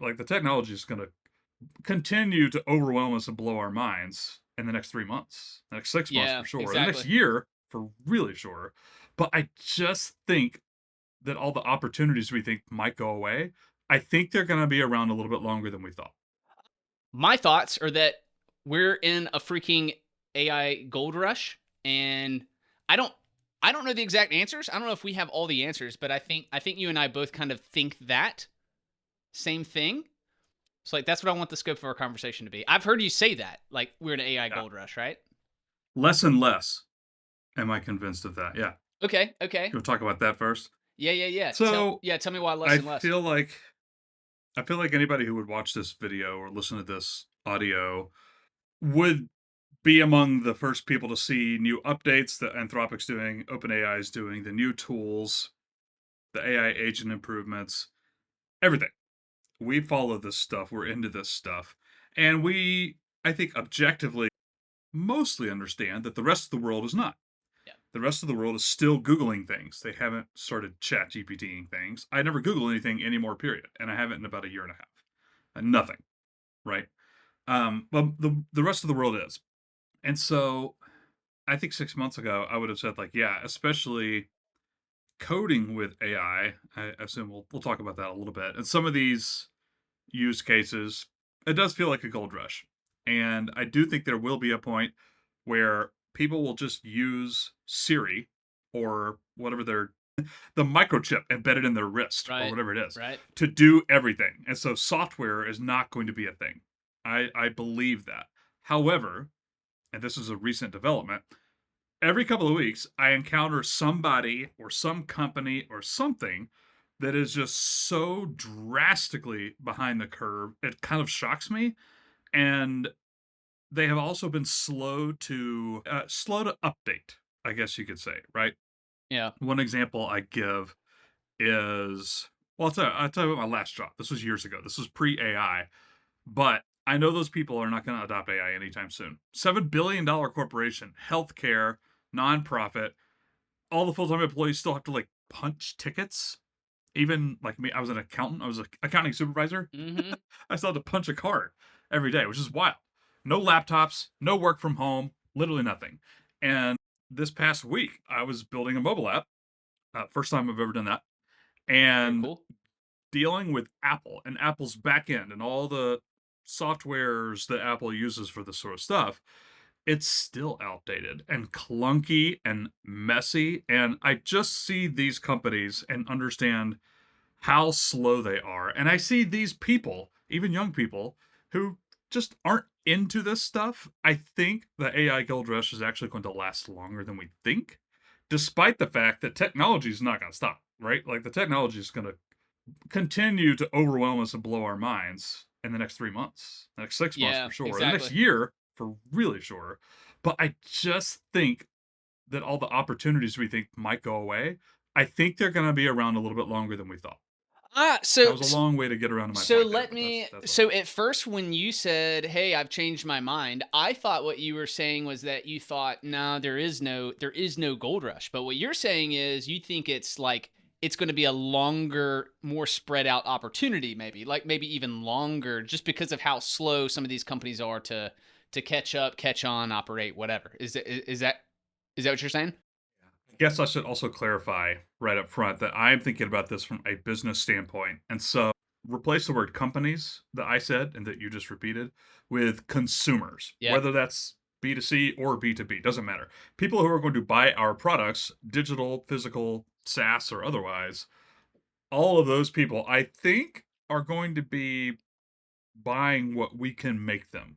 Like the technology is going to continue to overwhelm us and blow our minds in the next 3 months, the next 6 months Yeah, for sure, the next exactly. year for really sure. But I just think that all the opportunities we think might go away, I think they're going to be around a little bit longer than we thought. My thoughts are that we're in a freaking AI gold rush, and I don't I don't know the exact answers. I don't know if we have all the answers, but I think you and I both kind of think that same thing. So like that's what I want the scope of our conversation to be. I've heard you say that, like we're in an AI Yeah. gold rush, right? Less and less am I convinced of that. Yeah. Okay, okay. You want to talk about that first? Yeah, yeah, yeah. So Tell me why less I and less. feel like I feel like anybody who would watch this video or listen to this audio would be among the first people to see new updates that Anthropic's doing, OpenAI is doing, the new tools, the AI agent improvements, everything. We follow this stuff. We're into this stuff. And we, I think, objectively mostly understand that the rest of the world is not. Yeah. The rest of the world is still Googling things. They haven't started chat GPTing things. I never Google anything anymore, period. And I haven't in about a year and a half. Nothing, right? But the rest of the world is. And so I think 6 months ago, I would have said, like, yeah, especially coding with AI. I assume we'll talk about that a little bit. And some of these use cases, it does feel like a gold rush. And I do think there will be a point where people will just use Siri or whatever the microchip embedded in their wrist or Right. whatever it is Right. to do everything. And so software is not going to be a thing. I believe that. However, and this is a recent development, every couple of weeks I encounter somebody or some company or something that is just so drastically behind the curve. It kind of shocks me. And they have also been slow to update, I guess you could say, right? Yeah. One example I give is, well, I'll tell you about my last job. This was years ago. This was pre AI, but I know those people are not going to adopt AI anytime soon. $7 billion corporation, healthcare, nonprofit. All the full time employees still have to like punch tickets. Even like me, I was an accountant. I was an accounting supervisor. Mm-hmm. I still had to punch a card every day, which is wild. No laptops, no work from home, literally nothing. And this past week, I was building a mobile app. First time I've ever done that. Very And cool. dealing with Apple and Apple's backend and all the softwares that Apple uses for this sort of stuff, it's still outdated and clunky and messy. And I just see these companies and understand how slow they are. And I see these people, even young people, who just aren't into this stuff. I think the AI gold rush is actually going to last longer than we think, despite the fact that technology is not going to stop, right? Like the technology is going to continue to overwhelm us and blow our minds in the next 3 months, the next 6 months Yeah, for sure, the next exactly. year for really sure. But I just think that all the opportunities we think might go away, I think they're going to be around a little bit longer than we thought. Ah, That was a long way to get around to my so point there, let but me. that's what I So think. at first, when you said, "Hey, I've changed my mind," I thought what you were saying was that you thought, "No, there is no gold rush." But what you're saying is you think it's like it's going to be a longer, more spread out opportunity, maybe like maybe even longer, just because of how slow some of these companies are to catch up, catch on, operate, whatever. Is that what you're saying? I guess I should also clarify right up front that I'm thinking about this from a business standpoint. And so replace the word companies that I said and that you just repeated with consumers, Yeah. whether that's B2C or B2B, doesn't matter. People who are going to buy our products, digital, physical, SaaS, or otherwise, all of those people, I think, are going to be buying what we can make them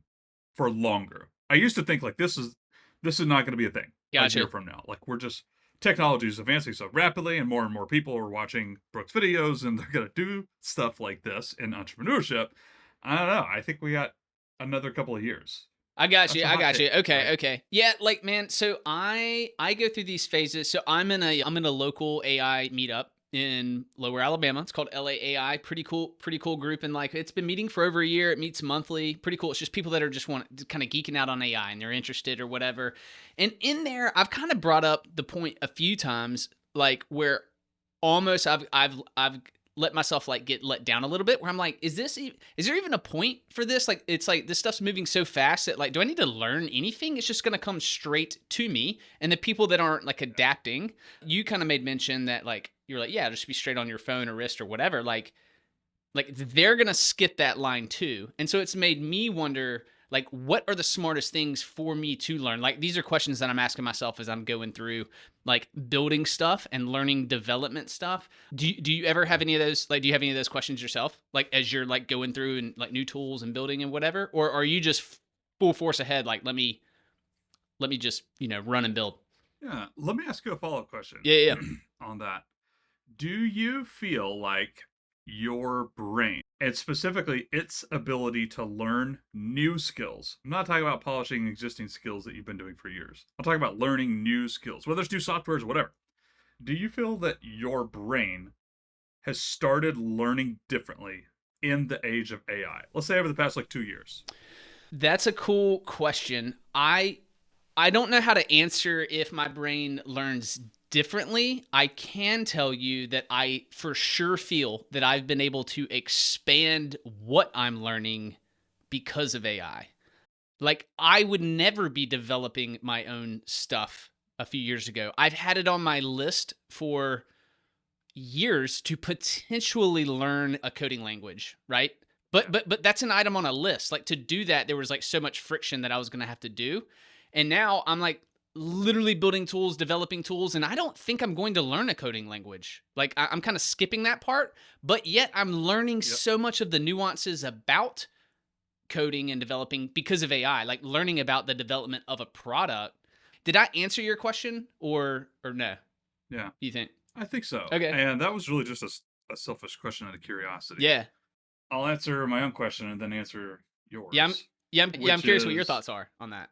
for longer. I used to think like this is not going to be a thing a Gotcha. year from now. Like we're just technology is advancing so rapidly and more people are watching Brooks videos and they're going to do stuff like this in entrepreneurship. I don't know. I think we got another couple of years. I got That's you. a I hot got you. take, right? Okay. Okay. Yeah. Like, man. So I go through these phases. So I'm in a local AI meetup in Lower Alabama. It's called LAAI. Pretty cool. Pretty cool group. And like, it's been meeting for over a year. It meets monthly. Pretty cool. It's just people that are just want kind of geeking out on AI and they're interested or whatever. And in there, I've kind of brought up the point a few times, like where almost I've let myself like get let down a little bit where I'm like, is there even a point for this? Like, it's like this stuff's moving so fast that like, do I need to learn anything? It's just going to come straight to me. And the people that aren't like adapting, you kind of made mention that like, you're like, yeah, just be straight on your phone or wrist or whatever. Like they're going to skip that line too. And so it's made me wonder, like, what are the smartest things for me to learn? Like, these are questions that I'm asking myself as I'm going through like building stuff and learning development stuff. Do you ever have any of those? Like, do you have any of those questions yourself? Like, as you're like going through and like new tools and building and whatever, or are you just full force ahead? Like, let me just, run and build. Yeah. Let me ask you a follow-up question Yeah, yeah. on that. Do you feel like your brain, and specifically its ability to learn new skills? I'm not talking about polishing existing skills that you've been doing for years. I'm talking about learning new skills, whether it's new softwares or whatever. Do you feel that your brain has started learning differently in the age of AI? Let's say over the past like 2 years. That's a cool question. I don't know how to answer if my brain learns differently. I can tell you that I for sure feel that I've been able to expand what I'm learning because of AI. Like, I would never be developing my own stuff a few years ago. I've had it on my list for years to potentially learn a coding language, right? But that's an item on a list. Like, to do that, there was like so much friction that I was going to have to do. And now I'm like literally building tools, developing tools, and I don't think I'm going to learn a coding language. Like, I'm kind of skipping that part, but yet I'm learning Yep. so much of the nuances about coding and developing because of AI, like learning about the development of a product. Did I answer your question or no? Yeah, You think? I think so. Okay. And that was really just a selfish question out of curiosity. Yeah. I'll answer my own question and then answer Yeah, I'm yours, yeah, I'm which curious what your is thoughts are on that.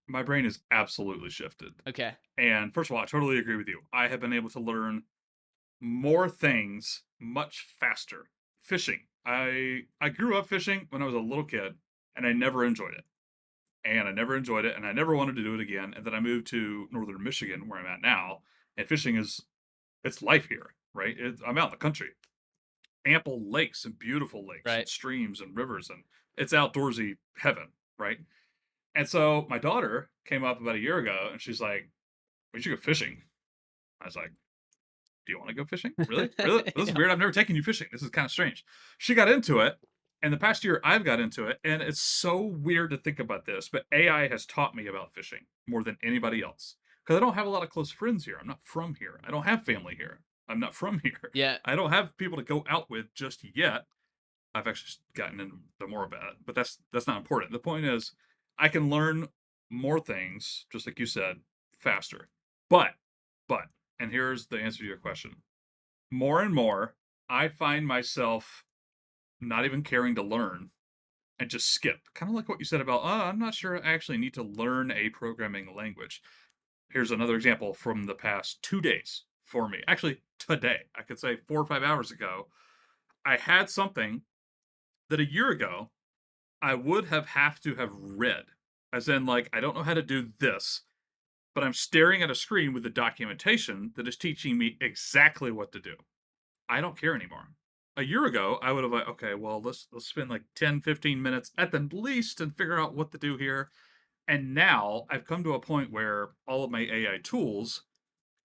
my brain is absolutely shifted. Okay. And first of all, I totally agree with you. I have been able to learn more things much faster. Fishing. I grew up fishing when I was a little kid and I never enjoyed it. And I never enjoyed it and I never wanted to do it again. And then I moved to northern Michigan where I'm at now, and fishing is it's life here, right? I'm out in the country. Ample lakes and beautiful lakes and Right. streams and rivers, and it's outdoorsy heaven, right? And so my daughter came up about a year ago and she's like, "We should go fishing." I was like, "Do you want to go fishing? Really? Really? This is Yeah. weird. I've never taken you fishing. This is kind of strange." She got into it. And the past year I've got into it. And it's so weird to think about this, but AI has taught me about fishing more than anybody else. Because I don't have a lot of close friends here. I'm not from here. I don't have family here. I'm not from here. Yeah. I don't have people to go out with just yet. I've actually gotten into more about it, but that's not important. The point is, I can learn more things, just like you said, faster. But, but, and here's the answer to your question. More and more, I find myself not even caring to learn and just skip. Kind of like what you said about, oh, I'm not sure I actually need to learn a programming language. Here's another example from the past 2 days for me. Actually, today, I could say 4 or 5 hours ago, I had something that a year ago I would have to have read. As in, like, I don't know how to do this, but I'm staring at a screen with the documentation that is teaching me exactly what to do. I don't care anymore. A year ago, I would have like, okay, well, let's spend like 10, 15 minutes at the least and figure out what to do here. And now I've come to a point where all of my AI tools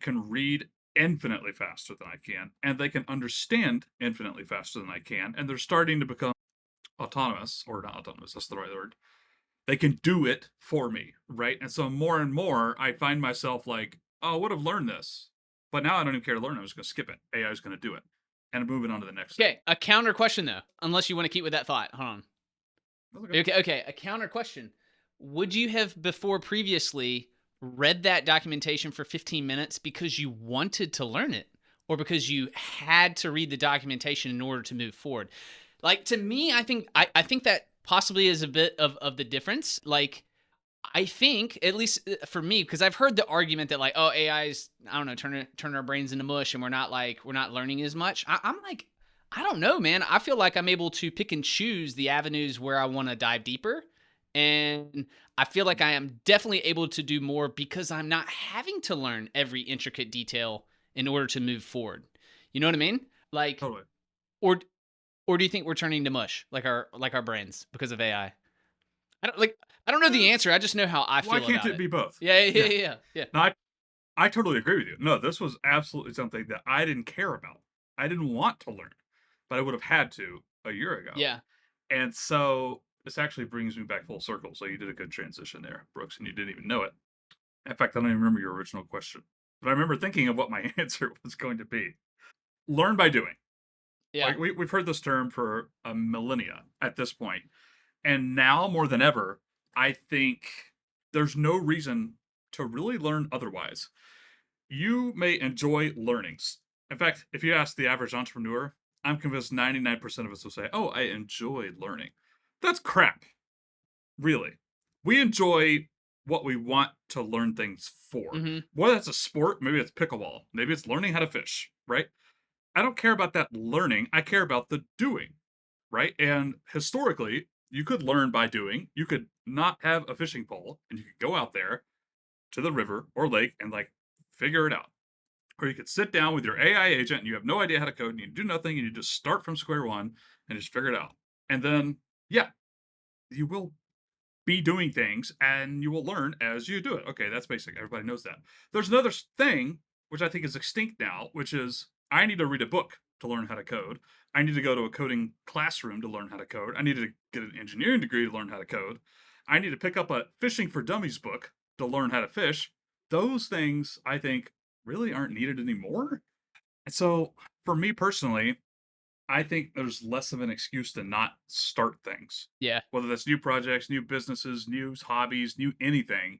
can read infinitely faster than I can, and they can understand infinitely faster than I can, and they're starting to become autonomous, or not autonomous, that's the right word. They can do it for me, right? And so more and more, I find myself like, oh, I would have learned this, but now I don't even care to learn. I'm just going to skip it. AI is going to do it, and I'm moving on to the next thing. Okay. A counter question though, unless you want to keep with that thought. Hold on. That's okay. Okay. Okay. A counter question. Would you have before previously read that documentation for 15 minutes because you wanted to learn it or because you had to read the documentation in order to move forward? Like, to me, I think that possibly is a bit of the difference. Like, I think, at least for me, because I've heard the argument that like, oh, AI's, I don't know, turn our brains into mush, and we're not learning as much. I'm like, I don't know, man. I feel like I'm able to pick and choose the avenues where I want to dive deeper, and I feel like I am definitely able to do more because I'm not having to learn every intricate detail in order to move forward. You know what I mean? Like, Totally. Or or do you think we're turning to mush like our brains because of AI? I don't like I don't know Eh, the answer. I just know how I why feel can't about it it. be both? Yeah, yeah, Yeah. yeah, yeah. Yeah. No, I totally agree with you. No, this was absolutely something that I didn't care about. I didn't want to learn, but I would have had to a year ago. Yeah. And so this actually brings me back full circle. So you did a good transition there, Brooks, and you didn't even know it. In fact, I don't even remember your original question, but I remember thinking of what my answer was going to be. Learn by doing. Yeah. Like we've heard this term for a millennia at this point, and now more than ever, I think there's no reason to really learn otherwise. You may enjoy learnings. In fact, if you ask the average entrepreneur, I'm convinced 99% of us will say, "Oh, I enjoy learning." That's crap, really. We enjoy what we want to learn things for. Mhm. Whether it's a sport, maybe it's pickleball, maybe it's learning how to fish, right? I don't care about that learning. I care about the doing, right? And historically, you could learn by doing. You could not have a fishing pole and you could go out there to the river or lake and like figure it out. Or you could sit down with your AI agent and you have no idea how to code and you do nothing and you just start from square one and just figure it out. And then, yeah, you will be doing things and you will learn as you do it. Okay, that's basic. Everybody knows that. There's another thing which I think is extinct now, which is I need to read a book to learn how to code. I need to go to a coding classroom to learn how to code. I need to get an engineering degree to learn how to code. I need to pick up a fishing for dummies book to learn how to fish. Those things I think really aren't needed anymore. And so for me personally, I think there's less of an excuse to not start things. Yeah. Whether that's new projects, new businesses, new hobbies, new anything.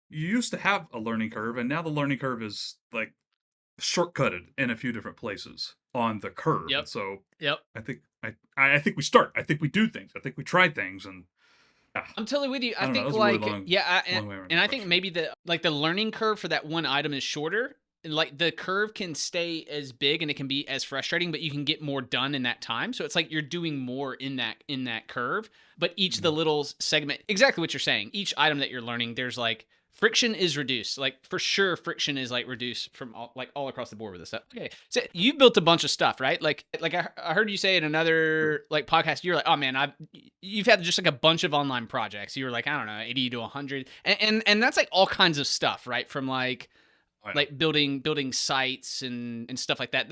You used to have a learning curve, and now the learning curve is like shortcutted in a few different places on the curve. Yep. And so Yep. I think we start. I think we do things. I think we try things, and ah, I'm totally with you. I I don't know. That think was a really like long, yeah, long way around and your I think question. maybe the learning curve for that one item is shorter. And like the curve can stay as big and it can be as frustrating, but you can get more done in that time. So it's like you're doing more in that curve, but each of the Mhm. little segment, exactly what you're saying. Each item that you're learning, there's like friction is reduced. Like for sure, friction is like reduced from all across the board with this stuff. Okay, so you built a bunch of stuff, right? Like I heard you say in True. another like podcast, you're like, oh man, you've had just like a bunch of online projects. You were like, I don't know, 80 to 100, and that's like all kinds of stuff, right? From I know. like building sites and stuff like that.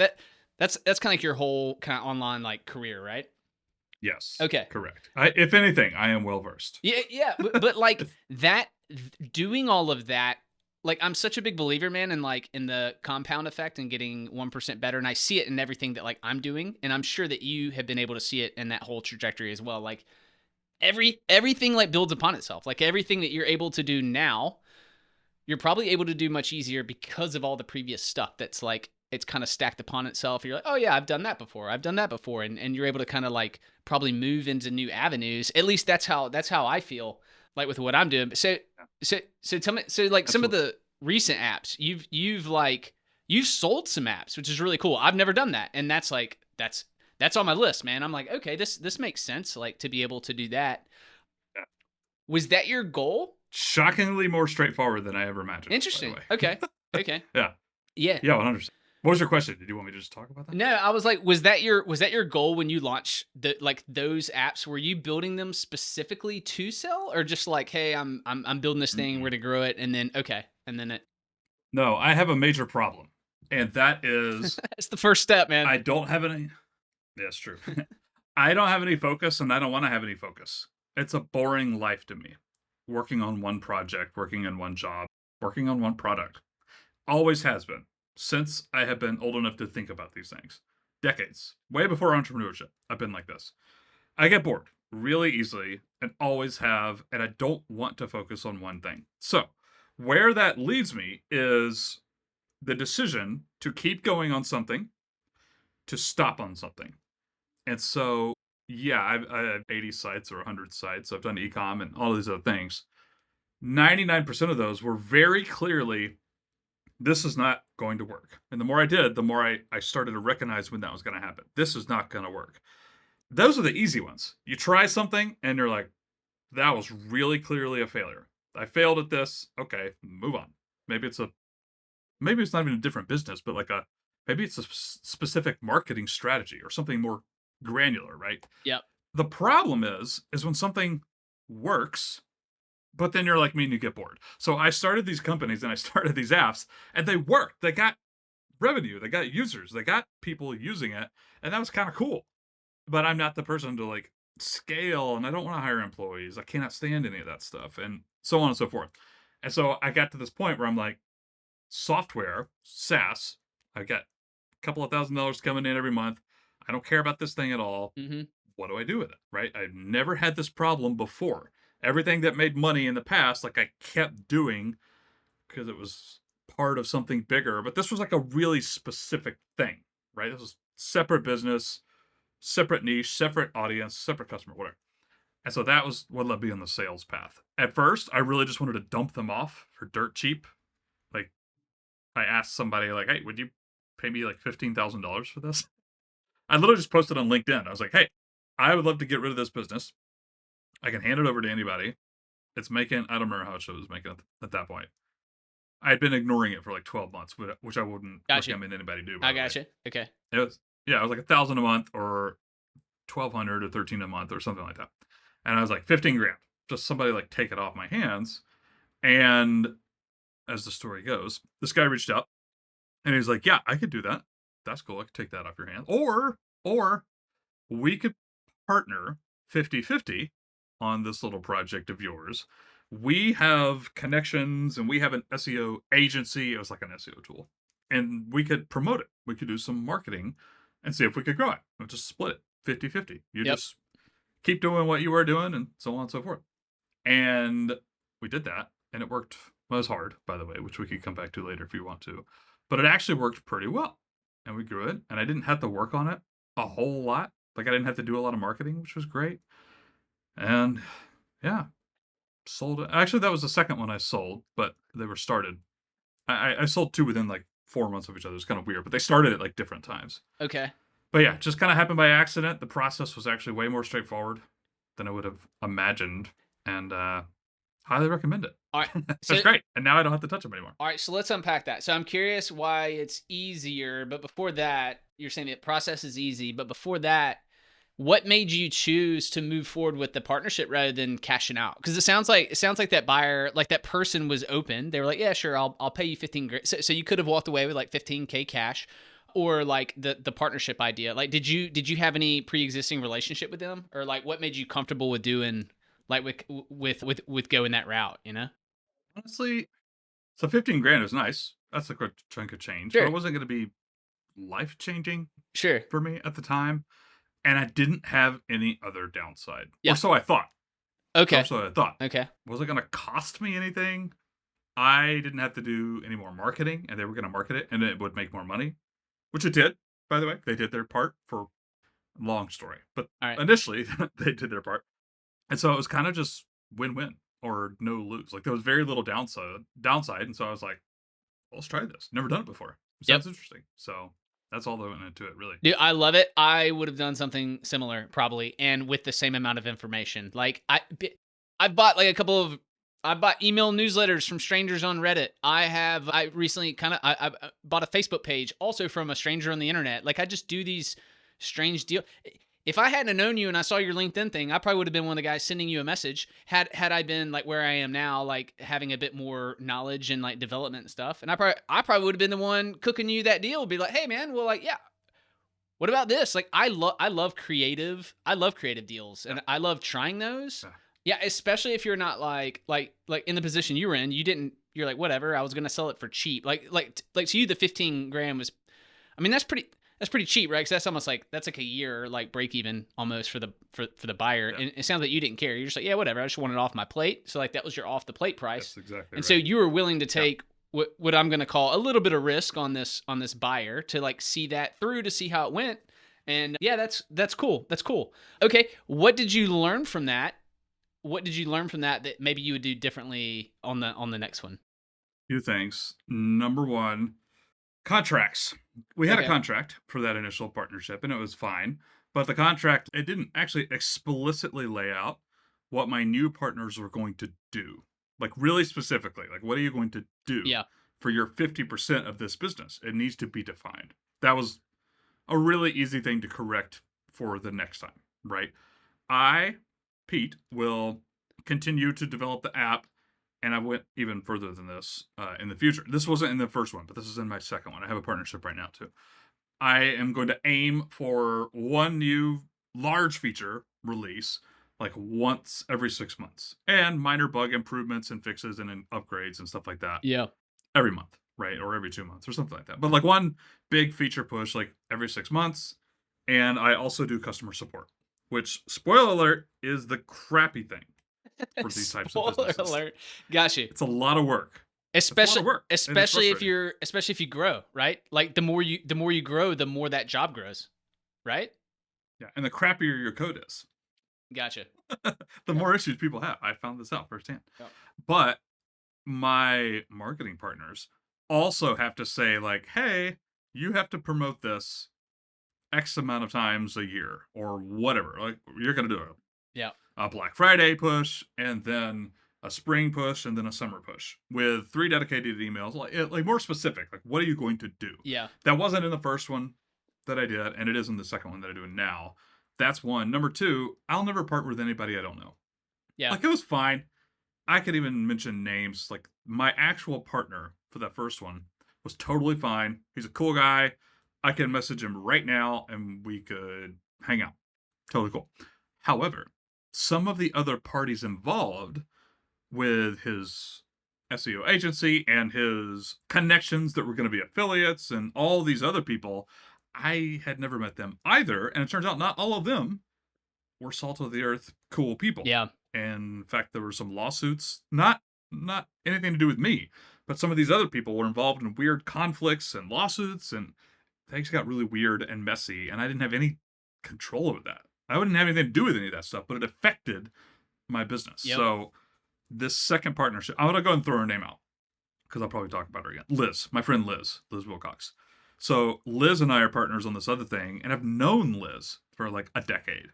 That's kind of like your whole kind of online like career, right? Yes, Okay. correct. If anything, I am well versed. Yeah, yeah, but like that doing all of that, like I'm such a big believer, man, in like in the compound effect and getting 1% better, and I see it in everything that like I'm doing, and I'm sure that you have been able to see it in that whole trajectory as well. Like everything like builds upon itself. Like everything that you're able to do now, you're probably able to do much easier because of all the previous stuff that's like it's kind of stacked upon itself. You're like, oh yeah, I've done that before. I've done that before. And you're able to kind of like probably move into new avenues. At least that's how I feel like with what I'm doing. Yeah, So tell me, so like some of absolutely. the recent apps, you've sold some apps, which is really cool. I've never done that. And that's on my list, man. I'm like, okay, this makes sense, like to be able to do that. Yeah. Was that your goal? Shockingly more straightforward than I ever imagined, by the Interesting. way. Okay. Okay. Yeah. Yeah. Yeah, 100%. What was your question? Did you want me to just talk about that? No, I was like, was that your goal when you launched the like those apps? Were you building them specifically to sell, or just like, hey, I'm building this thing, we're Mm-mm. to grow it, and then okay, and then it No, I have a major problem, and that is it's the first step, man. I don't have any. Yeah, it's true. I don't have any focus, and I don't want to have any focus. It's a boring life to me. Working on one project, working in one job, working on one product. Always has been since I have been old enough to think about these things. Decades, way before entrepreneurship, I've been like this. I get bored really easily and always have, and I don't want to focus on one thing. So, where that leads me is the decision to keep going on something, to stop on something. And so, yeah, I have 80 sites or 100 sites. I've done ecom and all these other things. 99% of those were very clearly, this is not going to work. And the more I did, the more I started to recognize when that was going to happen. This is not going to work. Those are the easy ones. You try something and you're like, that was really clearly a failure. I failed at this. Okay, move on. Maybe it's a maybe it's not even a different business, but like Maybe it's a specific marketing strategy or something more granular, right? Yep. The problem is when something works, but then you're like me and you get bored. So I started these companies and I started these apps and they worked. They got revenue, they got users, they got people using it, and that was kind of cool. But I'm not the person to like scale and I don't want to hire employees. I cannot stand any of that stuff and so on and so forth. And so I got to this point where I'm like, software, SaaS, I got a couple of $1,000s coming in every month. I don't care about this thing at all. Mhm. What do I do with it? Right? I've never had this problem before. Everything that made money in the past, like I kept doing because it was part of something bigger. But this was like a really specific thing, right? This was separate business, separate niche, separate audience, separate customer, whatever. And so that was what led me on the sales path. At first, I really just wanted to dump them off for dirt cheap. Like I asked somebody, like, "Hey, would you pay me like $15,000 for this?" I literally just posted on LinkedIn. I was like, "Hey, I would love to get rid of this business. I can hand it over to anybody. It's making, I don't remember how much it was making at that point. I had been ignoring it for like 12 months, which I wouldn't Gotcha. recommend anybody do, by I the way. gotcha. Okay. It was, yeah, it was like 1,000 a month or 1,200 or 13 a month or something like that. And I was like, 15 grand. Just somebody like take it off my hands. And as the story goes, this guy reached out and he's like, "Yeah, I could do that. That's cool. I could take that off your hands. Or we could partner 50-50 on this little project of yours. We have connections and we have an SEO agency." It was like an SEO tool. And we could promote it. We could do some marketing and see if we could grow it. We'll just split it 50-50. You Yep. just keep doing what you were doing and so on and so forth. And we did that and it worked. Well, it was hard, by the way, which we could come back to later if you want to. But it actually worked pretty well. And we grew it. And I didn't have to work on it a whole lot. Like I didn't have to do a lot of marketing, which was great. And yeah, sold it. Actually, that was the second one I sold, but they were started. I sold two within like 4 months of each other. It's kind of weird, but they started at like different times. Okay. But yeah, just kind of happened by accident. The process was actually way more straightforward than I would have imagined. And highly recommend it. All right. That's So great. And now I don't have to touch them anymore. all right, so let's unpack that. So I'm curious why it's easier, but before that, you're saying the process is easy, but before that, what made you choose to move forward with the partnership rather than cashing out? Because it sounds like that buyer, like that person was open. They were like, "Yeah, sure, I'll pay you 15 grand." So you could have walked away with like 15K cash, or like the partnership idea. Like, did you have any pre existing relationship with them, or like what made you comfortable with doing like with going that route? You know? Honestly, so 15 grand is nice. That's a quick chunk of change, but Sure, it wasn't going to be life changing sure. for me at the time. And I didn't have any other downside. Or Yeah. so I thought. Or Okay. so I thought. Okay. Was it going to cost me anything? I didn't have to do any more marketing and they were going to market it and it would make more money, which it did, by the way. They did their part for long story. But All right. initially, they did their part. And so it was kind of just win-win or no lose. Like there was very little downside. And so I was like, well, let's try this. Never done it before. It Yep. sounds interesting. So that's all that went into it, really. Dude, I love it. I would have done something similar probably, and with the same amount of information. Like I bought like a couple of I bought email newsletters from strangers on Reddit. I recently I bought a Facebook page also from a stranger on the internet. Like I just do these strange deal. If I hadn't known you and I saw your LinkedIn thing, I probably would have been one of the guys sending you a message. Had I been like where I am now, like having a bit more knowledge and like development and stuff, and I probably would have been the one cooking you that deal. Be like, hey man, well like yeah, what about this? Like I love creative deals Yeah. and I love trying those. Yeah. Yeah, especially if you're not like in the position you were in, you're like whatever, I was going to sell it for cheap. Like to you the 15 grand was, I mean that's pretty cheap, right? Cuz that's like a year like break even almost for the buyer. Yeah. And it sounds like you didn't care. You're just like, yeah, whatever. I just want it off my plate. So like that was your off the plate price. That's exactly And so right. you were willing to Yeah. take what I'm going to call a little bit of risk on this buyer to like see that through to see how it went. And yeah, that's cool. That's cool. Okay, what did you learn from that? What did you learn from that maybe you would do differently on the next one? Few things. Number one, contracts. We had a Okay. contract for that initial partnership and it was fine. But the contract, it didn't actually explicitly lay out what my new partners were going to do. Like, really specifically, like, what are you going to do Yeah. for your 50% of this business? It needs to be defined. That was a really easy thing to correct for the next time, right? I, Pete, will continue to develop the app, and I went even further than this in the future. This wasn't in the first one, but this is in my second one. I have a partnership right now too. I am going to aim for one new large feature release like once every 6 months, and minor bug improvements and fixes and upgrades and stuff like that Yeah. every month, right? Or every 2 months or something like that. But like one big feature push like every 6 months. And I also do customer support, which, spoiler alert, is the crappy thing for these types of Spoiler businesses. alert. Got you. It's a lot of work. It's a lot Especially of work, and it's frustrating. especially if you grow, right? Like the more you grow, the more that job grows, right? Yeah, and the crappier your code is, Gotcha. the Yep. more issues people have. I found this out firsthand. Yep. But my marketing partners also have to say, like, hey, you have to promote this X amount of times a year or whatever. Like, you're going to do Yeah. a Black Friday push and then a spring push and then a summer push with 3 dedicated emails, like more specific. Like, what are you going to do? Yeah. That wasn't in the first one that I did, and it is in the second one that I'm doing now. That's one. Number two, I'll never partner with anybody I don't know. Yeah. Like, it was fine. I could even mention names. Like, my actual partner for that first one was totally fine. He's a cool guy. I can message him right now and we could hang out. Totally cool. However, some of the other parties involved with his SEO agency and his connections that were going to be affiliates and all these other people, I had never met them either. And it turns out not all of them were salt of the earth cool people. Yeah. And in fact, there were some lawsuits, not anything to do with me, but some of these other people were involved in weird conflicts and lawsuits, and things got really weird and messy, and I didn't have any control over that. I wouldn't have anything to do with any of that stuff, but it affected my business. Yep. So this second partnership, I'm gonna go and throw her name out because I'll probably talk about her again. Liz, my friend Liz Wilcox. So Liz and I are partners on this other thing, and I've known Liz for like a decade,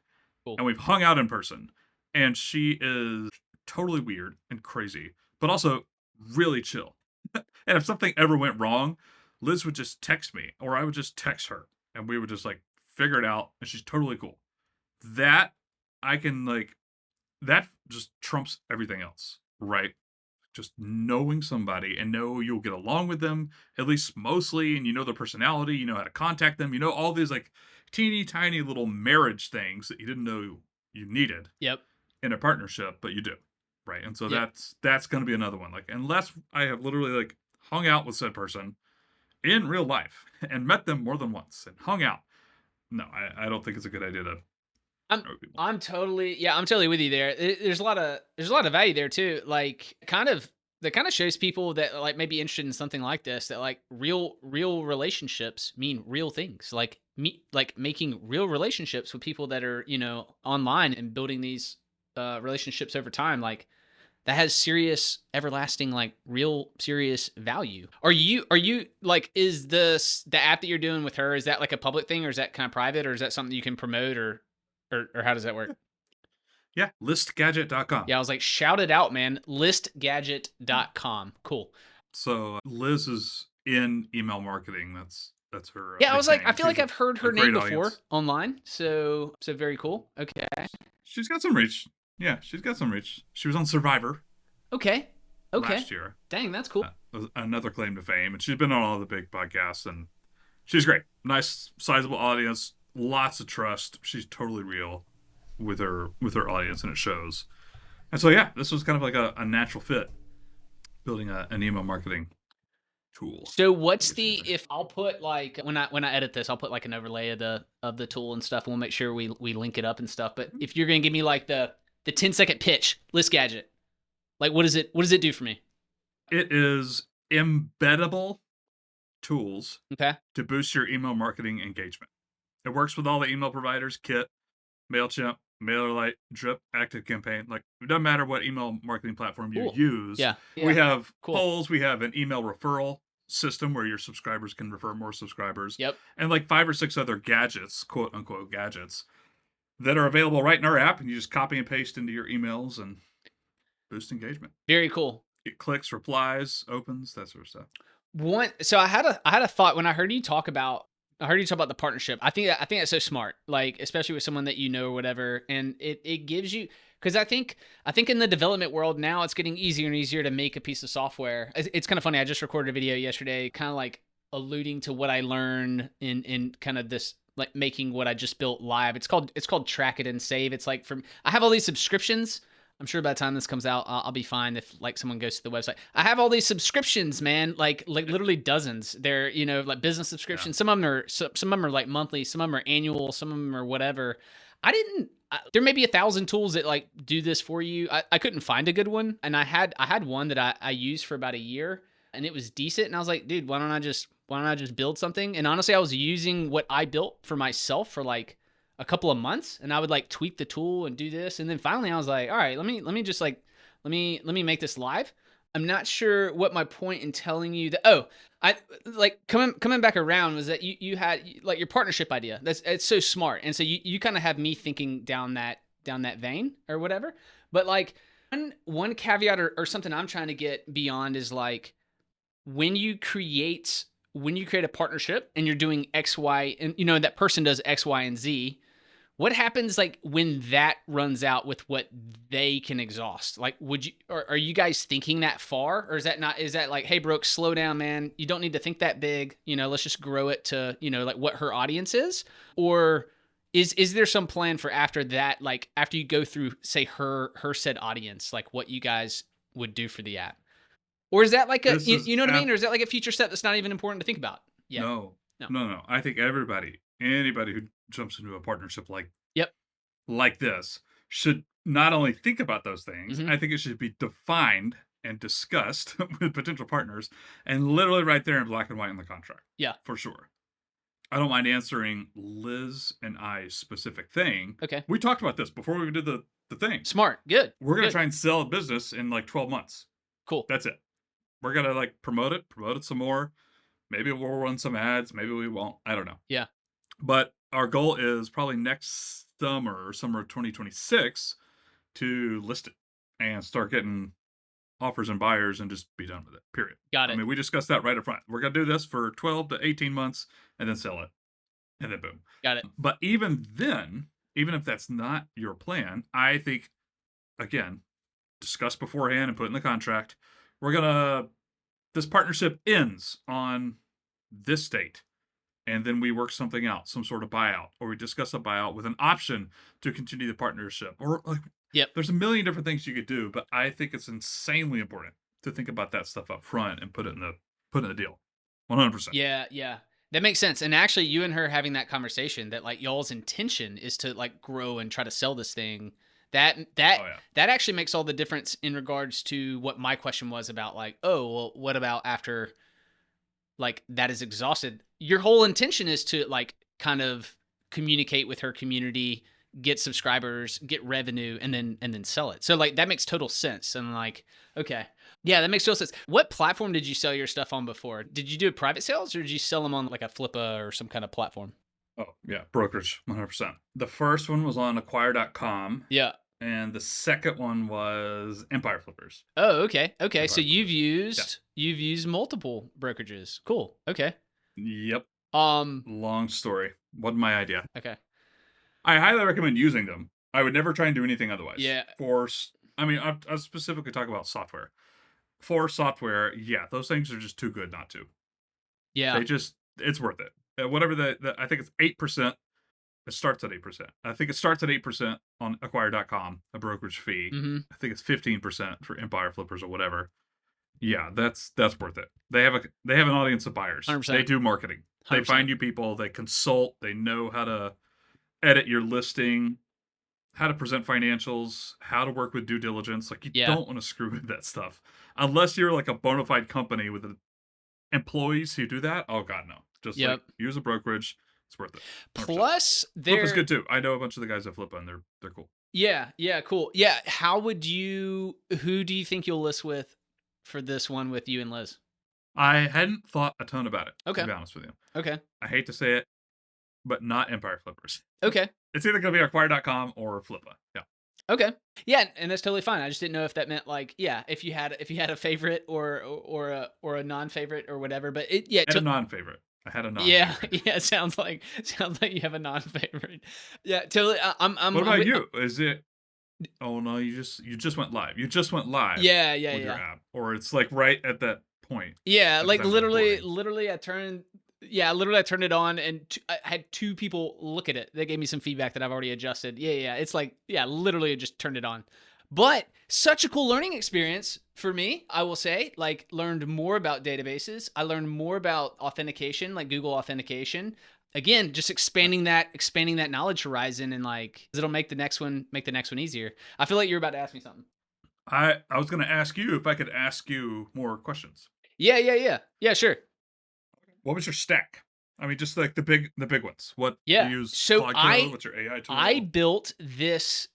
Cool. and we've hung out in person. And she is totally weird and crazy, but also really chill. And if something ever went wrong, Liz would just text me, or I would just text her, and we would just like figure it out. And she's totally cool. That I can like, that just trumps everything else, right? Just knowing somebody and know you'll get along with them, at least mostly, and you know their personality, you know how to contact them, you know all these like teeny tiny little marriage things that you didn't know you needed Yep. in a partnership, but you do, right? And so Yep. that's going to be another one. Like, unless I have literally like hung out with said person in real life and met them more than once and hung out, no, I don't think it's a good idea to I'm partner with people. I'm totally with you there. There's a lot of value there too. Like that kind of shows people that like may be interested in something like this, that like real relationships mean real things. Like making real relationships with people that are, you know, online and building these relationships over time, like that has serious everlasting, like real serious value. Are you like, is the app that you're doing with her, is that like a public thing, or is that kind of private, or is that something you can promote, or how does that work? Yeah, listgadget.com. Yeah, I was like, shout it out, man. Listgadget.com. Cool. So Liz is in email marketing. That's her Yeah, I big was like, I thing. feel like I've heard A her name great before audience. online. So very cool. Okay. She's got some reach. Yeah, she's got some reach. She was on Survivor Okay. Okay. last year. Dang, that's cool. Another claim to fame, and she's been on all the big podcasts, and she's great. Nice, sizable audience, lots of trust. She's totally real with her audience, and it shows. And so, yeah, this was kind of like a natural fit, building an email marketing tool. So I what's guess you the, could say. if I'll put like, when I edit this, I'll put like an overlay of the tool and stuff, and we'll make sure we link it up and stuff. But if you're gonna give me like the 10-second pitch, List Gadget, like what does it do for me? It is embeddable tools Okay. to boost your email marketing engagement. It works with all the email providers: Kit, MailChimp, MailerLite, Drip, ActiveCampaign. Like, it doesn't matter what email marketing platform you Cool. use. Yeah. We Yeah. have Cool. polls. We have an email referral system where your subscribers can refer more subscribers, Yep. and like 5 or 6 other gadgets, quote unquote gadgets, that are available right in our app. And you just copy and paste into your emails and boost engagement. Very cool. It clicks, replies, opens, that sort of stuff. So I had a thought when I heard you talk about I heard you talk about the partnership. I think that's so smart. Like, especially with someone that you know or whatever, and it gives you, because I think in the development world now it's getting easier and easier to make a piece of software. It's kind of funny. I just recorded a video yesterday, kind of like alluding to what I learned in kind of this, like making what I just built live. It's called Track It and Save. It's like, from I have all these subscriptions. I'm sure by the time this comes out, I'll be fine if like someone goes to the website. I have all these subscriptions, man, like literally dozens. They're, like business Yeah. subscriptions. Some of them are like monthly, some of them are annual, some of them are whatever. There may be 1,000 tools that like do this for you. I couldn't find a good one, and I had one that I used for about a year, and it was decent. And I was like, dude, why don't I just build something? And honestly, I was using what I built for myself for like a couple of months, and I would like tweak the tool and do this. And then finally I was like, all right, let me just like, let me make this live. I'm not sure what my point in telling you that. Oh, I like coming back around was that you had like your partnership idea. It's so smart. And so you kind of have me thinking down that vein or whatever. But like one caveat or something I'm trying to get beyond is like, when you create a partnership and you're doing X, Y, and that person does X, Y, and Z, what happens like when that runs out with what they can exhaust? Like, are you guys thinking that far, or is that like, hey, Brooke, slow down, man. You don't need to think that big. Let's just grow it to, like what her audience is, or is there some plan for after that, like after you go through, say her said audience, like what you guys would do for the app? Or is that like a, This is you know what I mean? ab Or is that like a future step that's not even important to think about yet? No. No. No, no. I think anybody who jumps into a partnership Yep. like this should not only think about those things, Hmm. I think it should be defined and discussed with potential partners and literally right there in black and white in the contract, Yeah. for sure. I don't mind answering Liz and I's specific thing. Okay. We talked about this before we did the thing. Smart. Good. We're gonna Good. try and sell a business in like 12 months. Cool. That's it. We're gonna like promote it some more. Maybe we'll run some ads, maybe we won't. I don't know. Yeah. But our goal is probably next summer or summer of 2026 to list it and start getting offers and buyers and just be done with it. Period. Got I it. mean, we discussed that right up front. We're gonna do this for 12 to 18 months and then sell it. And then boom. Got it. But even then, even if that's not your plan, I think again, discuss beforehand and put in the contract. We're gonna this partnership ends on this date. And then we work something out, some sort of buyout, or we discuss a buyout with an option to continue the partnership. Or like Yep. there's a million different things you could do, but I think it's insanely important to think about that stuff up front and put in the deal. 100%. Yeah. Yeah. That makes sense. And actually, you and her having that conversation, that like y'all's intention is to like grow and try to sell this thing. That that Oh yeah. that actually makes all the difference in regards to what my question was about. Like, oh, well, what about after like that is exhausted? Your whole intention is to like kind of communicate with her community, get subscribers, get revenue, and then sell it. So like that makes total sense. And like, okay. Yeah, that makes total sense. What platform did you sell your stuff on before? Did you do private sales, or did you sell them on like a Flippa or some kind of platform? Oh yeah. Brokerage, 100%. The first one was on acquire.com, Yeah. and the second one was Empire Flippers. Oh, okay. Okay. So Empire you've Flippers. Yeah. used multiple brokerages. Cool. Okay. Yep. Um, Long story. Wasn't my idea. okay. I highly recommend using them. I would never try and do anything otherwise. Yeah. I mean, I specifically talk about software. For software, yeah, those things are just too good not to. Yeah. It's worth it. Whatever I think it's 8%. It starts at 8%. I think it starts at 8% on acquire.com, a brokerage fee. Mm-hmm. I think it's 15% for Empire Flippers or whatever. Yeah, that's worth it. They have an audience of buyers. 100%. They do marketing. They 100%. find you people, they consult, they know how to edit your listing, how to present financials, how to work with due diligence. Like you Yeah. don't want to screw with that stuff. Unless you're like a bona fide company with employees who do that. Oh god, no. Just like Yep. use a brokerage. It's worth it. 100%. Plus, Flippa's there. good too. I know a bunch of the guys at Flippa and they're cool. Yeah. Yeah. Cool. Yeah. Who do you think you'll list with for this one with you and Liz? I hadn't thought a ton about it, Okay. to be honest with you. Okay. I hate to say it, but not Empire Flippers. Okay. It's either gonna be acquire.com or Flippa. Yeah. Okay. Yeah, and that's totally fine. I just didn't know if that meant like, yeah, if you had a favorite or a non-favorite or whatever. But And a non-favorite. I had a Yeah, non-favorite. yeah, sounds like you have a non-favorite. Yeah, totally. What I'm about wi you? Is it, oh no, you just went live. You just went live yeah, yeah, with your yeah. app, or it's like right at that point Yeah, at the like time of literally, recording. literally, I turned. Yeah, literally, I turned it on, and I had two people look at it. They gave me some feedback that I've already adjusted. Yeah, yeah, it's like, yeah, literally, I just turned it on. But such a cool learning experience for me, I will say. Like, learned more about databases. I learned more about authentication, like Google authentication. Again, just expanding that knowledge horizon, and like it'll make the next one easier. I feel like you're about to ask me something. I was gonna ask you if I could ask you more questions. Yeah, yeah, yeah, yeah. Sure. What was your stack? I mean, just like the big ones. What you Yeah. use So Cloud Code? I What's your AI I tool? built this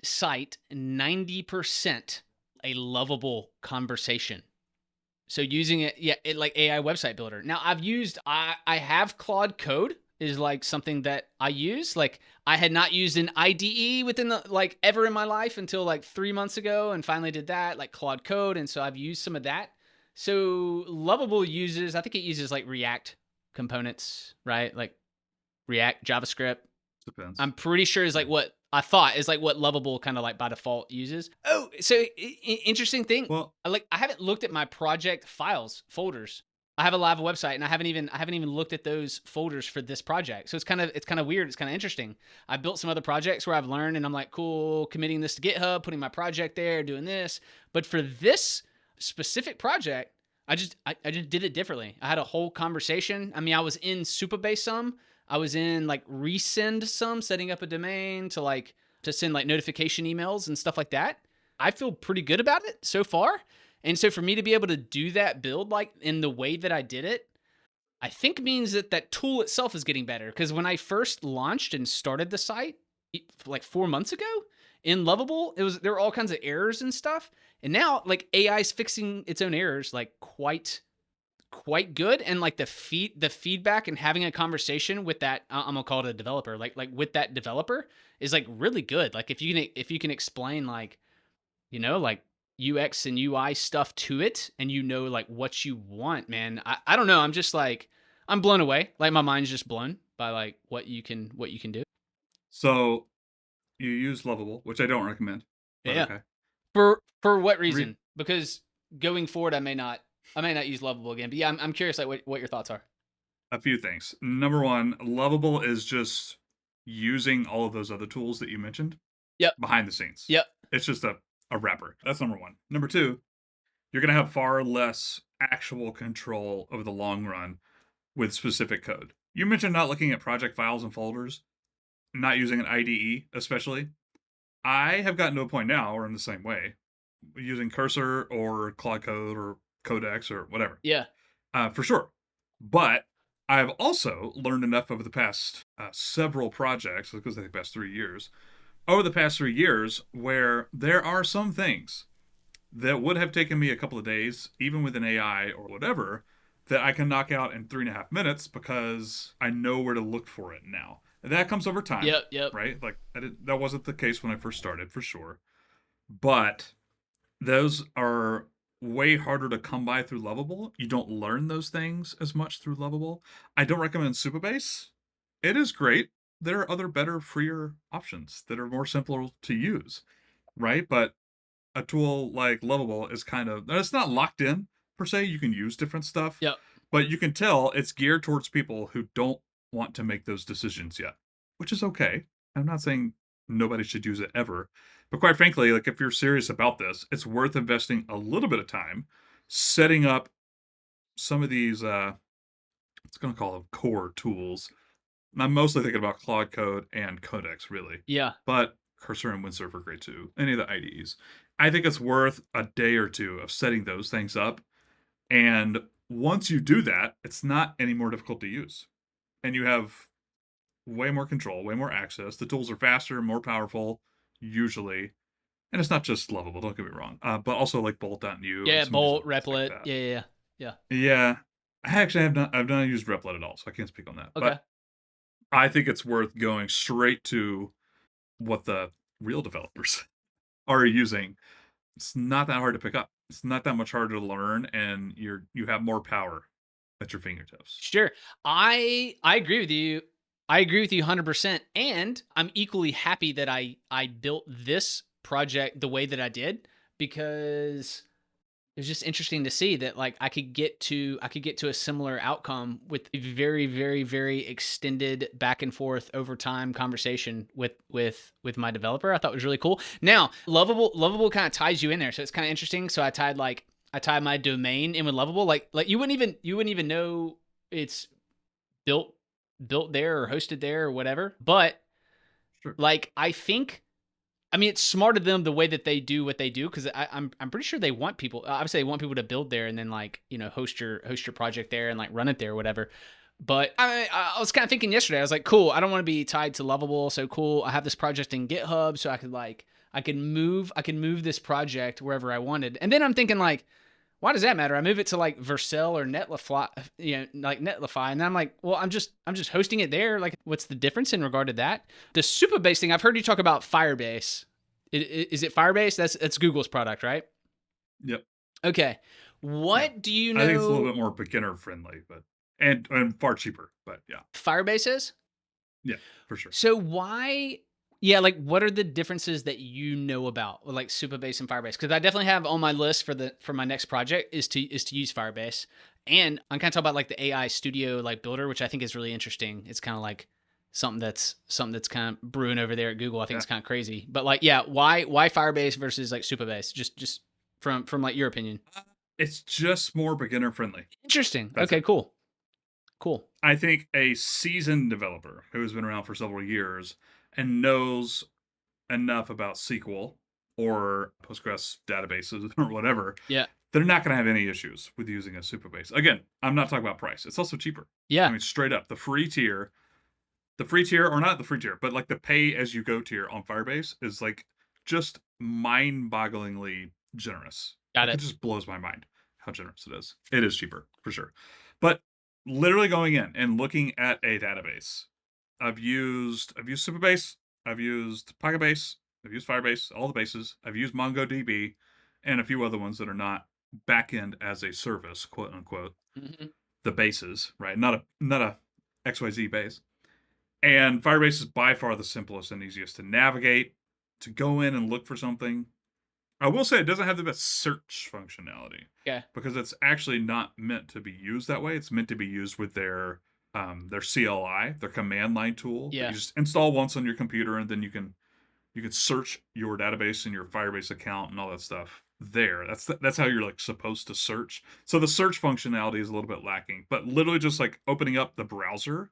site 90% a lovable conversation. So using it, yeah, it like AI website builder. Now I have Claude Code is like something that I use. Like I had not used an IDE within the like ever in my life until like 3 months ago, and finally did that like Claude Code, and so I've used some of that. So Lovable uses, I think it uses like React components, right? Like React, JavaScript. Depends. I'm pretty sure is like Right. what I thought is like what Lovable kind of like by default uses. Oh, so interesting thing. Well, I haven't looked at my project files folders. I have a live website, and I haven't even looked at those folders for this project. So it's kind of weird. It's kind of interesting. I built some other projects where I've learned, and I'm like, cool, committing this to GitHub, putting my project there, doing this. But for this specific project, I just did it differently. I had a whole conversation. I mean, I was in Supabase some. I was in like Resend some, setting up a domain to send like notification emails and stuff like that. I feel pretty good about it so far. And so for me to be able to do that build like in the way that I did it, I think means that that tool itself is getting better. Because when I first launched and started the site like 4 months ago in Lovable, there were all kinds of errors and stuff. And now like AI is fixing its own errors like quite good, and like the feedback and having a conversation with that I'm gonna call it a developer, like with that developer is like really good. Like if you can explain like like UX and UI stuff to it, and like what you want, man. I don't know, I'm just like I'm blown away. Like my mind's just blown by like what you can do. so you use Lovable, which I don't recommend, but Yeah. okay. For what Re- reason? Because going forward I may not use Lovable again. But yeah, I'm curious like what your thoughts are. a few things. Number one, Lovable is just using all of those other tools that you mentioned Yep. behind the scenes. Yep. It's just a wrapper. That's number one. Number two, you're going to have far less actual control over the long run with specific code. You mentioned not looking at project files and folders, not using an IDE, especially. I have gotten to a point now, or in the same way, using Cursor or Claude Code or Codex or whatever, Yeah. for sure. But I've also learned enough over the past several projects, because I think the past 3 years, over the past 3 years, where there are some things that would have taken me a couple of days, even with an AI or whatever, that I can knock out in 3.5 minutes because I know where to look for it now. And that comes over time, Yep. Yep. right? Like that wasn't the case when I first started, for sure. But those are way harder to come by through Lovable. You don't learn those things as much through Lovable. I don't recommend Supabase. It is great. There are other better, freer options that are more simple to use, right? But a tool like Lovable is kind of, it's not locked in per se. You can use different stuff, Yep. but you can tell it's geared towards people who don't want to make those decisions yet, which is okay. I'm not saying nobody should use it ever, but quite frankly, like if you're serious about this, it's worth investing a little bit of time setting up some of these it's going to call them core tools. I'm mostly thinking about Claude Code and Codex, really. Yeah. But Cursor and Windsurf are great too. Any of the IDEs. I think it's worth a day or two of setting those things up. And once you do that, it's not any more difficult to use. And you have way more control, way more access. The tools are faster, more powerful, usually. And it's not just Lovable, don't get me wrong. But also like Bolt.new and Yeah. some of these Bolt, other things like Replit. that. Yeah. Yeah. Yeah. Yeah. I actually I've not used Replit at all, so I can't speak on that. Okay. But I think it's worth going straight to what the real developers are using. It's not that hard to pick up. It's not that much harder to learn, and you have more power at your fingertips. Sure. I agree with you. I agree with you 100%, and I'm equally happy that I built this project the way that I did, because it was just interesting to see that, like, I could get to a similar outcome with a very, very, very extended back and forth over time conversation with my developer. I thought it was really cool. Now, Lovable kind of ties you in there, so it's kind of interesting. So I tied my domain in with Lovable. Like you wouldn't even know it's built built there or hosted there or whatever. But Sure. like I mean, it's smart of them the way that they do what they do, because I'm pretty sure they want people. Obviously, they want people to build there and then, like, host your project there and like run it there or whatever. But I was kind of thinking yesterday. I was like, cool. I don't want to be tied to Lovable. So cool. I have this project in GitHub, so I can move this project wherever I wanted. And then I'm thinking, like, why does that matter? I move it to like Vercel or Netlify, like Netlify, and then I'm like, well, I'm just hosting it there. Like, what's the difference in regard to that? The Supabase thing, I've heard you talk about Firebase. Is it Firebase? That's Google's product, right? Yep. Okay. Yeah. What do you I think it's a little know bit more beginner friendly, but and far cheaper. But yeah, Firebase is? yeah, for sure. So why? Yeah, like, what are the differences that you know about, like, Supabase and Firebase? Because I definitely have on my list for my next project is to use Firebase, and I'm kind of talking about like the AI Studio like builder, which I think is really interesting. It's kind of like something that's kind of brewing over there at Google. I think Yeah. it's kind of crazy, but like, yeah, why Firebase versus like Supabase? Just from like your opinion. It's just more beginner friendly. Interesting. That's Okay, it. cool, cool. I think a seasoned developer who has been around for several years and knows enough about SQL or Postgres databases or whatever, Yeah, they're not going to have any issues with using a Supabase. Again, I'm not talking about price. It's also cheaper. I yeah, mean, straight up, or not the free tier, but like the pay as you go tier on Firebase is like just mind bogglingly generous. got Like it it. just blows my mind how generous it is. It is cheaper for sure. But literally going in and looking at a database, I've used Superbase, I've used Pocketbase, I've used Firebase, all the bases. I've used MongoDB and a few other ones that are not backend as a service, quote unquote, Hmm. the bases, right? Not a XYZ base. And Firebase is by far the simplest and easiest to navigate, to go in and look for something. I will say it doesn't have the best search functionality Okay. because it's actually not meant to be used that way. It's meant to be used with their CLI, their command line tool that Yeah. you just install once on your computer, and then you can search your database and your Firebase account and all that stuff there. That's how you're like supposed to search. So the search functionality is a little bit lacking, but literally just like opening up the browser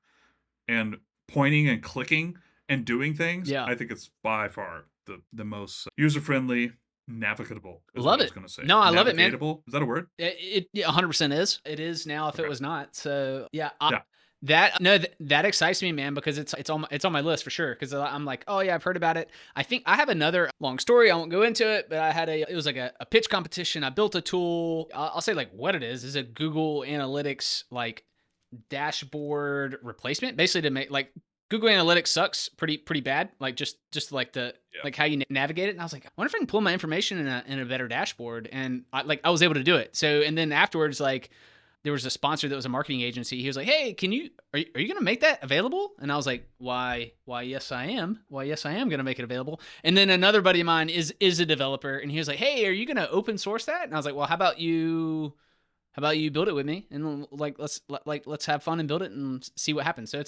and pointing and clicking and doing things, Yeah. I think it's by far the most user friendly, navigable is what Love I was it. going to say. No, I love it, man. Navigatable, is that a word? It 100% is. It is now if it Okay. was not. So, yeah, Yeah. that excites me, man, because it's on my list for sure, cuz I'm like, "Oh yeah, I've heard about it." I think I have another long story. I won't go into it, but it was like a pitch competition. I built a tool. I'll say like what it is a Google Analytics like dashboard replacement, basically, to make like Google Analytics sucks pretty bad. Like just like the Yeah. like how you navigate it. And I was like, I wonder if I can pull my information in a better dashboard. And I was able to do it. So, and then afterwards, like, there was a sponsor that was a marketing agency. He was like, "Hey, are you going to make that available?" And I was like, "Why, yes I am. Why, yes I am going to make it available." And then another buddy of mine is a developer, and he was like, "Hey, are you going to open source that?" And I was like, "Well, how about you build it with me, and like let's have fun and build it and see what happens." So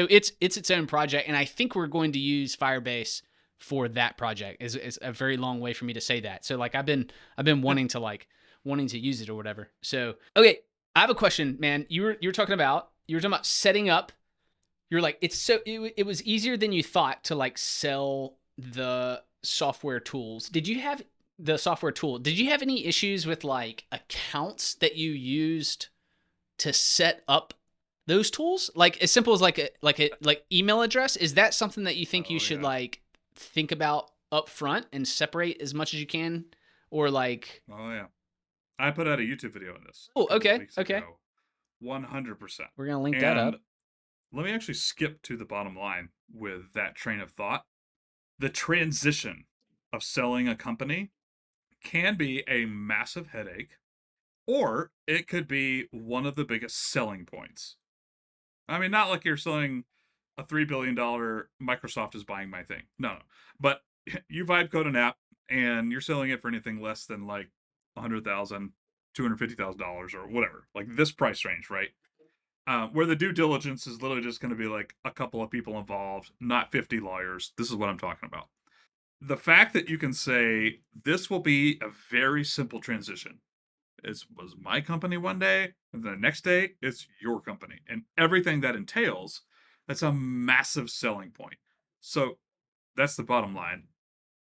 it's its own project, and I think we're going to use Firebase for that project. Is a very long way for me to say that. So like I've been Yeah. wanting to use it or whatever. So okay, I have a question, man. You were talking about setting up. You're like, it was easier than you thought to like sell the software tools. Did you have the software tool? Did you have any issues with like accounts that you used to set up those tools? Like as simple as like email address. Is that something that you think you Oh should yeah. like think about up front and separate as much as you can? Or like, Oh yeah. I put out a YouTube video on this a oh, couple of okay, weeks okay. ago. 100%. We're gonna link that And up. let me actually skip to the bottom line with that train of thought. The transition of selling a company can be a massive headache Or it could be one of the biggest selling points. I mean, not like you're selling a $3 billion Microsoft is buying my thing. No, no. But you vibe code an app and you're selling it for anything less than like 100,000, $250,000 or whatever, like this price range, right? Where the due diligence is literally just going to be like a couple of people involved, not 50 lawyers. This is what I'm talking about. The fact that you can say this will be a very simple transition. It was my company one day, and the next day it's your company, and everything that entails. That's a massive selling point. So that's the bottom line.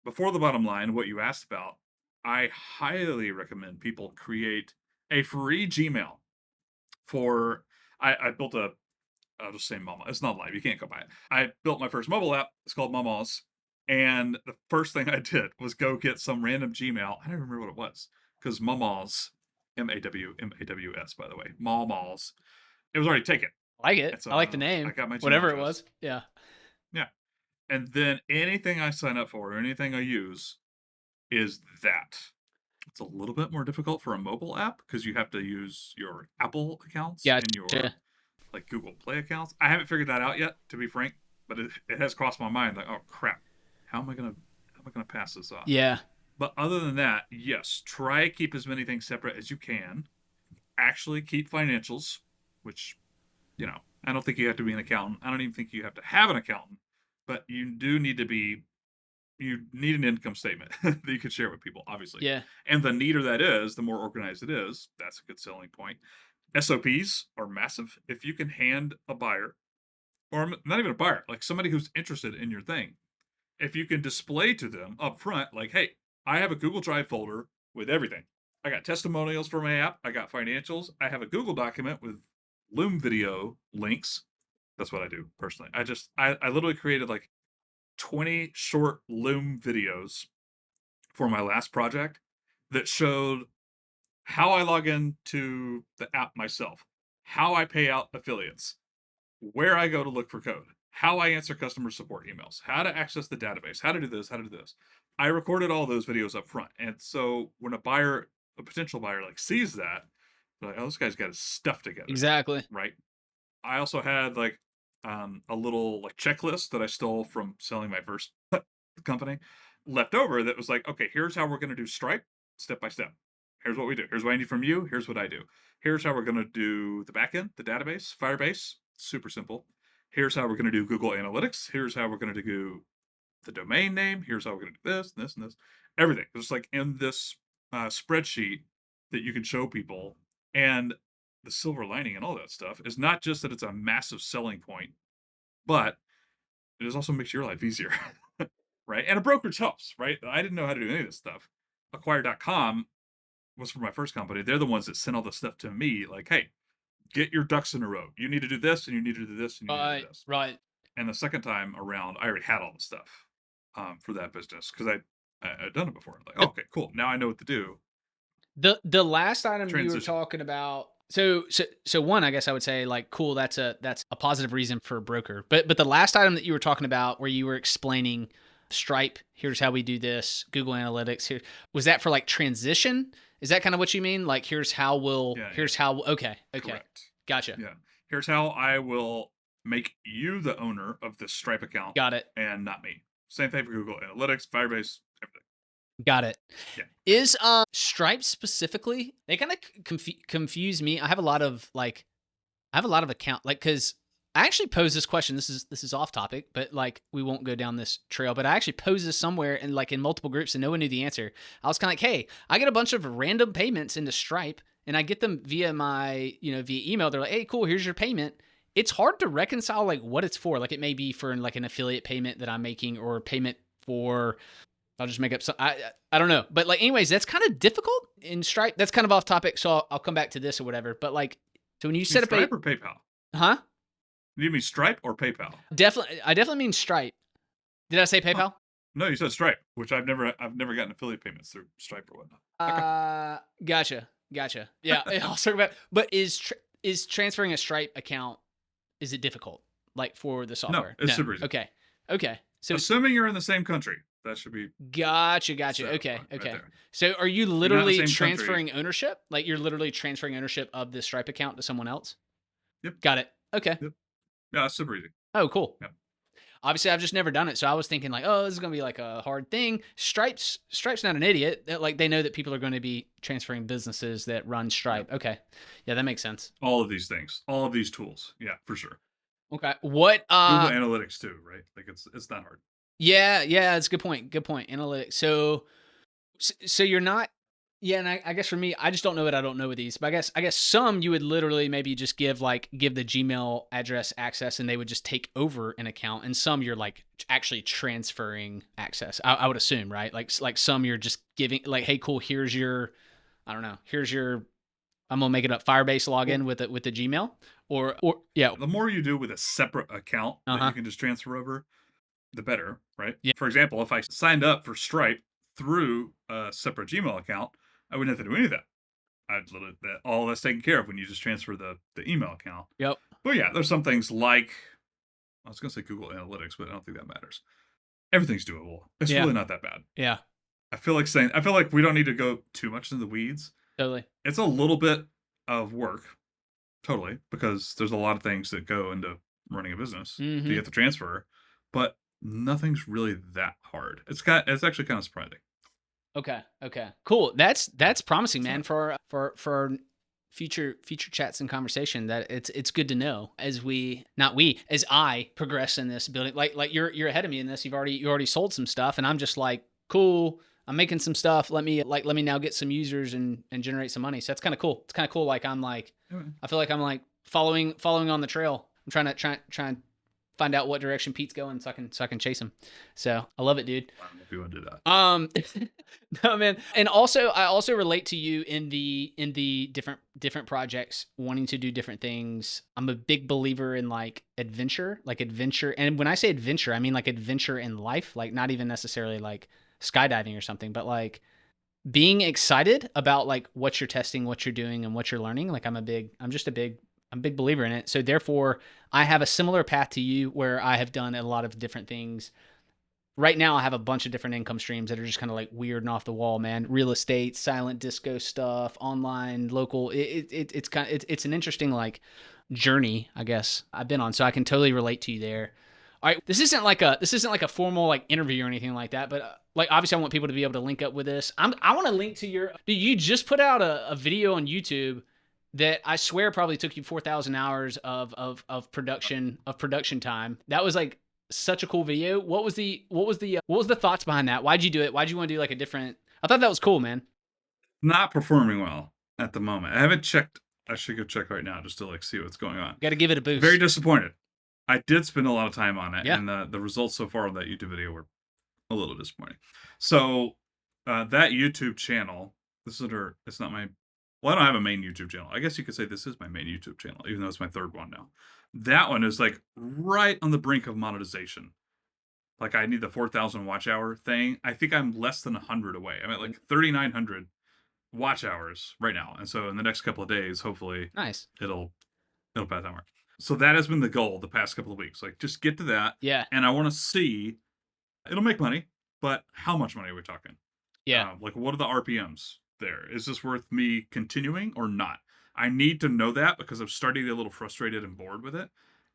Before the bottom line, what you asked about, I highly recommend people create a free Gmail for. I built a. I'll just say Mama. It's not live. You can't go buy it. I built my first mobile app. It's called Mama's. And the first thing I did was go get some random Gmail. I don't remember what it was because Mama's, Mawaws, by the way, Mama's. It was already taken. I like it. And so I like the I name, got my Gmail whatever it address. was. Yeah. Yeah. And then anything I sign up for or anything I use is that. It's a little bit more difficult for a mobile app because you have to use your Apple accounts and your Gotcha. like Google Play accounts. I haven't figured that out yet, to be frank, but it has crossed my mind like, oh crap, how am I gonna pass this off? Yeah. But other than that, yes, try keep as many things separate as you can. Actually keep financials, which I don't think you have to be an accountant. I don't even think you have to have an accountant, but you need an income statement that you can share with people, obviously. Yeah. And the neater that is, the more organized it is. That's a good selling point. SOPs are massive. If you can hand a buyer, or not even a buyer, like somebody who's interested in your thing, if you can display to them up front, like, hey, I have a Google Drive folder with everything. I got testimonials for my app. I got financials. I have a Google document with Loom video links. That's what I do personally. I literally created like 20 short Loom videos for my last project that showed how I log into the app myself, how I pay out affiliates, where I go to look for code, how I answer customer support emails, how to access the database, how to do this, how to do this. I recorded all those videos up front. And so when a potential buyer like sees that, they're like, oh, this guy's got his stuff together. Exactly. Right. I also had like a little like checklist that I stole from selling my first company left over that was like, okay, here's how we're going to do Stripe step by step. Here's what we do. Here's what I need from you. Here's what I do. Here's how we're going to do the backend, the database, Firebase. Super simple. Here's how we're going to do Google Analytics. Here's how we're going to do the domain name. Here's how we're going to do this, this, and this. Everything. It's like in this spreadsheet that you can show people. And the silver lining and all that stuff is not just that it's a massive selling point, but it also makes your life easier. Right? And a brokerage helps, right? I didn't know how to do any of this stuff. Acquire.com was for my first company. They're the ones that sent all the stuff to me, like, hey, get your ducks in a row. You need to do this, and you need to do this, and you need to do Right. this. Right. And the second time around, I already had all the stuff for that business because I'd done it before. Like, oh, okay, cool. Now I know what to do. The last item you were Transition. talking about. So one, I guess I would say like, cool. That's a positive reason for a broker. But the last item that you were talking about, where you were explaining Stripe, here's how we do this. Google Analytics, here was that for like transition? Is that kind of what you mean? Like, Yeah, yeah, here's how. Okay, okay, correct. gotcha, Yeah. Here's how I will make you the owner of this Stripe account got it. and not me. Same thing for Google Analytics, Firebase, everything. Got it. Yeah. Is Stripe specifically? They kind of confuse me. I have a lot of account cuz I actually posed this question. This is off topic, but like we won't go down this trail, but I actually posed this somewhere and like in multiple groups and no one knew the answer. I was kind of like, "Hey, I get a bunch of random payments into Stripe and I get them via via email. They're like, "Hey, cool, here's your payment." It's hard to reconcile like what it's for. Like it may be for like an affiliate payment that I'm making or payment for I'll just make up some. I don't know, but like, anyways, that's kind of difficult in Stripe. That's kind of off topic, so I'll come back to this or whatever. But like, so when you You mean set up a, Stripe or PayPal? huh? You mean Stripe or PayPal? I definitely mean Stripe. Did I say Huh. PayPal? No, you said Stripe, which I've never gotten affiliate payments through Stripe or whatnot. Okay. Gotcha. Yeah, I'll circle back. But is transferring a Stripe account is it difficult like for the No, software? it's super easy. Okay. So Assuming you're in the same country. That should be Gotcha, gotcha. set up Okay, fine right okay. there. So are you You're not in the literally same country. transferring ownership? Like you're literally transferring ownership of the Stripe account to someone else? Yep, Got it. Okay. yep. Yeah, that's super easy. Oh, cool. Yep. Obviously, I've just never done it, so I was thinking like, oh, this is gonna be like a hard thing. Stripe's not an idiot. Like they know that people are going to be transferring businesses that run Yep. Stripe. Okay, yeah, that makes sense. All of these things, all of these tools. Yeah, for sure. Okay, what? Google Analytics too, right? Like it's not hard. Yeah, yeah, that's a good point. Good point. Analytics. So you're not. Yeah, and I guess for me, I just don't know what I don't know with these. But I guess some you would literally maybe just give the Gmail address access, and they would just take over an account. And some you're like actually transferring access. I would assume, right? Like some you're just giving like, hey, cool. Here's your, I don't know. Here's your. I'm gonna make it up. Firebase Well, login with the Gmail or yeah. the more you do with a separate account Uh that you huh. can just transfer over, the better, right? Yeah. For example, if I signed up for Stripe through a separate Gmail account, I wouldn't have to do any of that. I'd literally that all that's taken care of when you just transfer the email account. Yep. But yeah, there's some things like I was gonna say Google Analytics, but I don't think that matters. Everything's doable. It's Yeah. really not that bad. Yeah. I feel like we don't need to go too much into the weeds. Totally. It's a little bit of work, totally, because there's a lot of things that go into running a business to Mm-hmm. get the transfer, but nothing's really that hard. It's actually kind of surprising. Okay. Okay. Cool. That's promising, It's man. not. For future chats and conversation. That it's good to know as we not we as I progress in this building. Like you're ahead of me in this. You already sold some stuff, and I'm just like cool. I'm making some stuff. Let me now get some users and generate some money. So that's kind of cool. It's kind of cool. Like I'm like Anyway, I feel like I'm like following on the trail. I'm trying to find out what direction Pete's going so I can chase him. So I love it, dude. I don't know if you want to do that. No man. And also I also relate to you in the different projects wanting to do different things. I'm a big believer in like adventure. And when I say adventure, I mean like adventure in life, like not even necessarily like skydiving or something, but like being excited about like what you're testing, what you're doing and what you're learning. Like I'm a big believer in it. So therefore, I have a similar path to you where I have done a lot of different things. Right now, I have a bunch of different income streams that are just kind of like weird and off the wall, man. Real estate, silent disco stuff, online, local. It's kind of it's an interesting like journey, I guess I've been on. So I can totally relate to you there. All right, this isn't like a formal like interview or anything like that, but like obviously I want people to be able to link up with this. I want to link to your. Dude, you just put out a video on YouTube that I swear probably took you 4,000 hours of production time. That was like such a cool video. What was the thoughts behind that? Why'd you do it? Why'd you want to do like a different? I thought that was cool, man. Not performing well at the moment. I haven't checked. I should go check right now just to like see what's going on. Got to give it a Very boost. disappointed. I did spend a lot of time on it, Yeah. and the results so far on that YouTube video were a little disappointing. So that YouTube channel, it's not my. Well, I don't have a main YouTube channel. I guess you could say this is my main YouTube channel, even though it's my third one now. That one is like right on the brink of monetization. Like I need the 4,000 watch hour thing. I think I'm less than 100 away. I'm at like 3,900 watch hours right now, and so in the next couple of days, hopefully Nice. it'll pass that mark. So that has been the goal the past couple of weeks. Like just get to that, Yeah. and I want to see. It'll make money, but how much money are we talking? Yeah. Like what are the RPMs there? Is this worth me continuing or not? I need to know that because I'm starting to get a little frustrated and bored with it.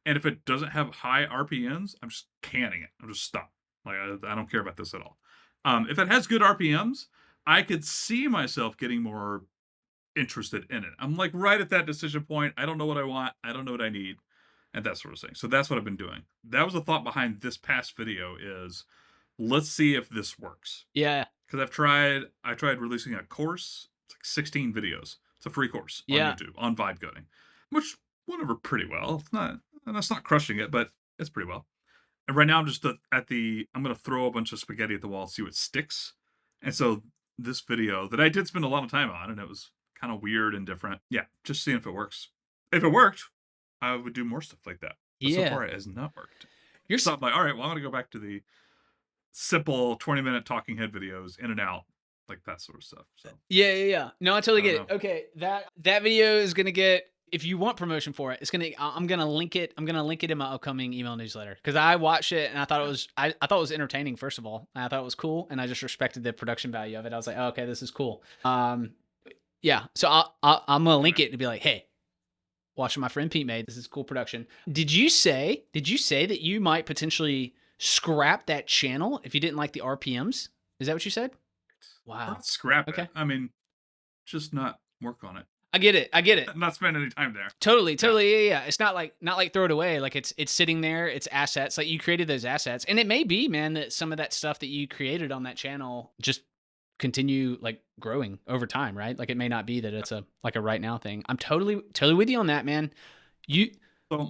And if it doesn't have high RPMs, I'm just canning it. I'm just stop. Like I don't care about this at all. If it has good RPMs, I could see myself getting more interested in it. I'm like right at that decision point. I don't know what I want. I don't know what I need, and that sort of thing. So that's what I've been doing. That was the thought behind this past video is let's see if this works. Yeah. Because I tried releasing a course. It's like 16 videos. It's a free course on Yeah. YouTube on vibe coding, which went over pretty well. It's not, and that's not crushing it, but it's pretty well. And right now I'm just I'm going to throw a bunch of spaghetti at the wall, see what sticks. And so this video that I did spend a lot of time on, and it was kind of weird and different. Yeah, just seeing if it works. If it worked, I would do more stuff like that. But so Yeah. far it has not worked. You're So I'm like, all right, well, I'm going to go back to the simple 20-minute talking head videos in and out, like that sort of stuff. So Yeah, yeah, yeah. No, I totally I don't get know. it. Okay, that video is gonna get if you want promotion for it, I'm gonna link it. I'm gonna link it in my upcoming email newsletter because I watched it and I thought it Yeah. was I thought it was entertaining. First of all, and I thought it was cool, and I just respected the production value of it. I was like, oh, okay, this is cool. Yeah. So I'm gonna link it and be like, hey, watching my friend Pete made. This is cool production. Did you say that you might potentially scrap that channel if you didn't like the RPMs? Is that what you said? Or Wow. not scrap it. Okay. I mean, just not work on it. I get it. I get it. Not spend any time there. Totally, Yeah. totally. Yeah, yeah. It's not like throw it away. Like it's sitting there. It's assets. Like you created those assets, and it may be, man, that some of that stuff that you created on that channel just continue like growing over time, right? Like it may not be that it's a like a right now thing. I'm totally with you on that, man. You So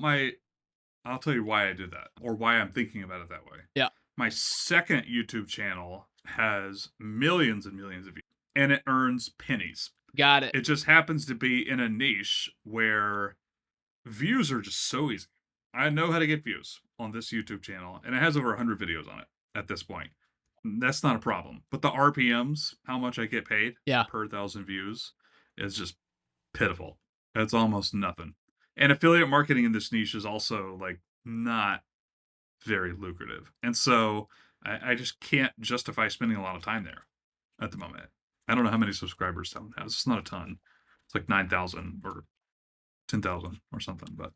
I'll tell you why I did that, or why I'm thinking about it that way. Yeah. My second YouTube channel has millions and millions of views, and it earns pennies. got it. It just happens to be in a niche where views are just so easy. I know how to get views on this YouTube channel, and it has over 100 videos on it at this point. That's not a problem. But the RPMs, how much I get paid Yeah. per 1,000 views, is just pitiful. It's almost nothing. And affiliate marketing in this niche is also like not very lucrative. And so I just can't justify spending a lot of time there at the moment. I don't know how many subscribers Talon has. It's not a ton. It's like 9,000 or 10,000 or something. But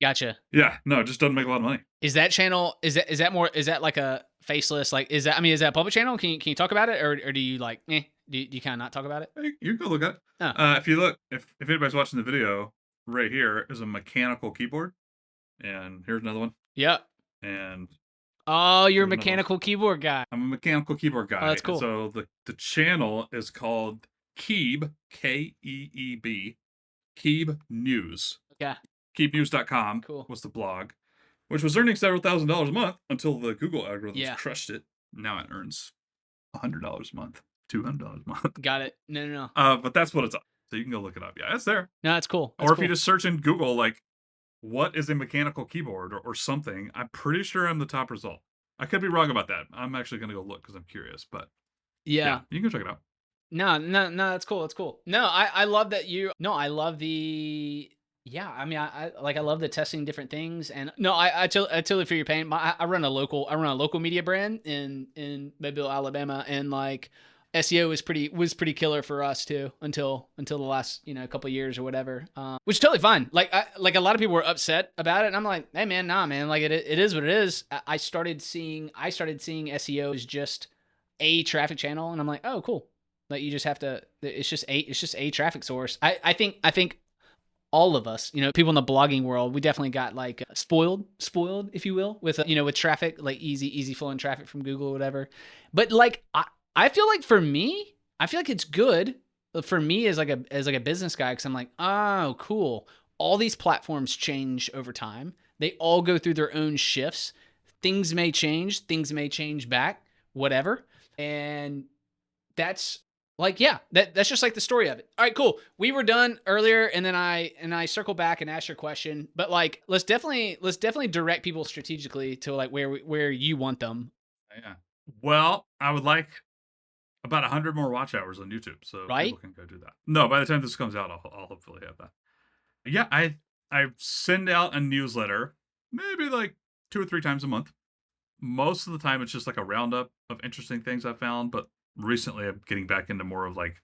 Gotcha. yeah, no, it just doesn't make a lot of money. Is that channel? Is that like a faceless? Like is that? I mean, is that a public channel? Can you talk about it, or do you like? Do you kind of not talk about it? Hey, you can go look at it. Oh. If you look, if anybody's watching the video, right here is a mechanical keyboard. And here's another one. Yep. And Oh, you're a There's another one. mechanical keyboard guy. I'm a mechanical keyboard guy. Oh, that's And cool. so the channel is called Keeb, Keeb, Keeb News. Yeah. KeebNews.com Cool. was the blog, which was earning several $1,000s a month until the Google algorithms Yeah. crushed it. Now it earns $100 a month, $200 a month. Got it. No. But that's what it's on. So you can go look it up. Yeah, it's there. No, that's cool. That's Or if cool. you just search in Google, like, what is a mechanical keyboard or something, I'm pretty sure I'm the top result. I could be wrong about that. I'm actually going to go look because I'm curious. But Yeah. you can go check it out. No. That's cool. That's cool. No, I love that you. No, I love the. Yeah, I mean, I love the testing different things, and no, I totally feel your pain. I run a local media brand in Mobile, Alabama, and like SEO was pretty killer for us too until the last couple of years or whatever, which is totally fine. Like a lot of people were upset about it, and I'm like, hey man, nah man, like it is what it is. I started seeing SEO as just a traffic channel, and I'm like, oh cool. Like you just have to. It's just a traffic source. I think all of us, people in the blogging world, we definitely got like spoiled, if you will, with with traffic, like easy flowing traffic from Google or whatever. But like I feel like for me, I feel like it's good for me as like a business guy, because I'm like, oh cool. All these platforms change over time. They all go through their own shifts. Things may change back, whatever. And that's like, yeah, that's just like the story of it. All right, cool. We were done earlier, and then I circle back and ask your question. But like, let's definitely direct people strategically to like where you want them. Yeah. Well, I would like about 100 more watch hours on YouTube, so Right? people can go do that. No, by the time this comes out, I'll hopefully have that. Yeah, I send out a newsletter maybe like 2 or 3 times a month. Most of the time, it's just like a roundup of interesting things I found, but recently I'm getting back into more of like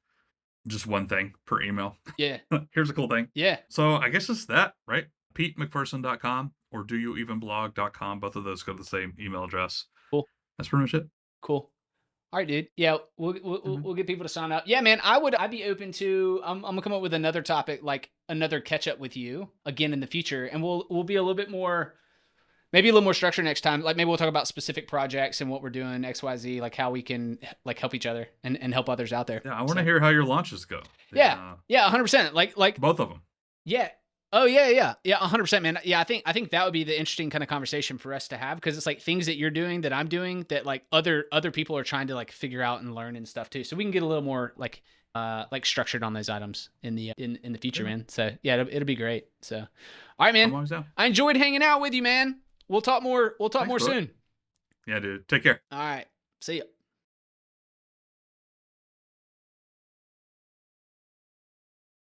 just one thing per email. Yeah. Here's a cool thing. Yeah. So I guess it's that, right? PeteMcPherson.com or doyouevenblog.com. Both of those go to the same email address. Cool. That's pretty much it. Cool. All right, dude. Yeah, we'll get people to sign up. Yeah, man, I'd be open to. I'm gonna come up with another topic, like another catch up with you again in the future, and we'll be a little bit more, maybe a little more structured next time. Like maybe we'll talk about specific projects and what we're doing, XYZ, like how we can like help each other and help others out there. Yeah, I want to hear how your launches go. Yeah, 100%. Like both of them. Yeah. Oh yeah, 100%, man. Yeah, I think that would be the interesting kind of conversation for us to have, because it's like things that you're doing that I'm doing that like other people are trying to like figure out and learn and stuff too. So we can get a little more like structured on those items in the future, man. So yeah, it'll be great. So, all right, man. I'm always down. I enjoyed hanging out with you, man. We'll talk more. Thanks, more brother. soon. Yeah, dude. Take care. All right. See ya.